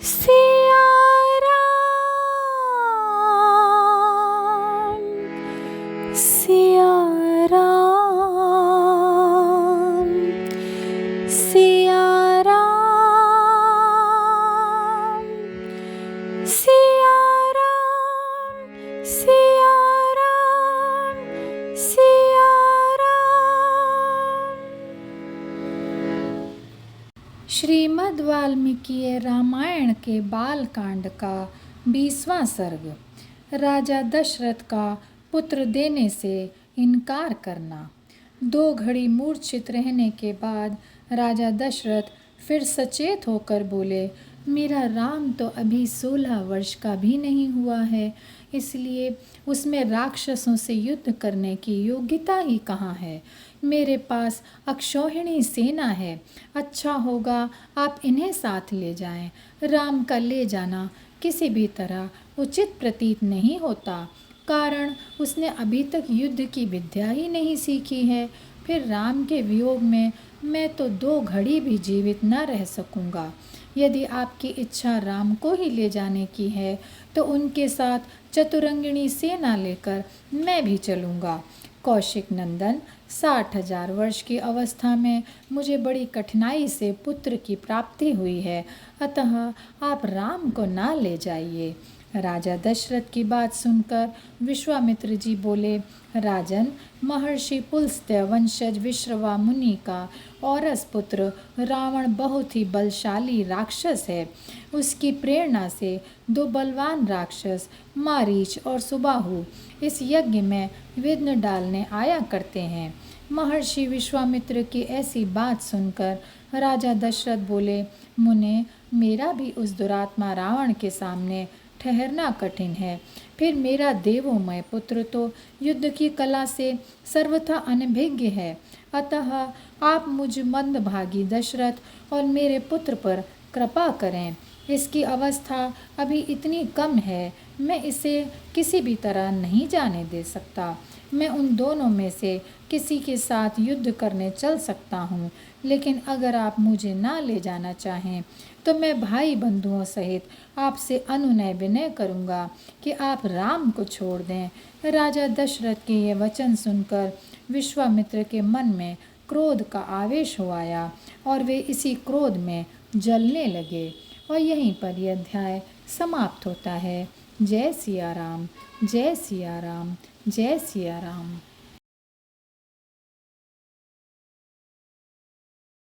सिया राम, सिया राम, सिया राम, सिया राम, सिया राम, सिया राम। श्रीमद् वाल्मीकि रामायण के बालकांड का 20वां सर्ग। राजा दशरथ का पुत्र देने से इनकार करना। 2 घड़ी मूर्छित रहने के बाद राजा दशरथ फिर सचेत होकर बोले, मेरा राम तो अभी 16 वर्ष का भी नहीं हुआ है, इसलिए उसमें राक्षसों से युद्ध करने की योग्यता ही कहाँ है। मेरे पास अक्षौहिणी सेना है, अच्छा होगा आप इन्हें साथ ले जाएं। राम का ले जाना किसी भी तरह उचित प्रतीत नहीं होता, कारण उसने अभी तक युद्ध की विद्या ही नहीं सीखी है। फिर राम के वियोग में मैं तो 2 घड़ी भी जीवित न रह सकूंगा। यदि आपकी इच्छा राम को ही ले जाने की है तो उनके साथ चतुरंगिणी सेना लेकर मैं भी चलूँगा। कौशिक नंदन, 60,000 वर्ष की अवस्था में मुझे बड़ी कठिनाई से पुत्र की प्राप्ति हुई है, अतः आप राम को ना ले जाइए। राजा दशरथ की बात सुनकर विश्वामित्र जी बोले, राजन, महर्षि पुलस्त्य वंशज विश्रवा मुनि का औरस पुत्र रावण बहुत ही बलशाली राक्षस है। उसकी प्रेरणा से 2 बलवान राक्षस मारीच और सुबाहु इस यज्ञ में विघ्न डालने आया करते हैं। महर्षि विश्वामित्र की ऐसी बात सुनकर राजा दशरथ बोले, मुने, मेरा भी उस दुरात्मा रावण के सामने ठहरना कठिन है। फिर मेरा देवोमय पुत्र तो युद्ध की कला से सर्वथा अनभिज्ञ है, अतः आप मुझ मंदभागी दशरथ और मेरे पुत्र पर कृपा करें। इसकी अवस्था अभी इतनी कम है, मैं इसे किसी भी तरह नहीं जाने दे सकता। मैं उन दोनों में से किसी के साथ युद्ध करने चल सकता हूँ, लेकिन अगर आप मुझे ना ले जाना चाहें तो मैं भाई बंधुओं सहित आपसे अनुनय विनय करूँगा कि आप राम को छोड़ दें। राजा दशरथ के ये वचन सुनकर विश्वामित्र के मन में क्रोध का आवेश हो आया और वे इसी क्रोध में जलने लगे। और यहीं पर यह अध्याय समाप्त होता है। जय सिया राम, जय सिया राम, जय सिया राम।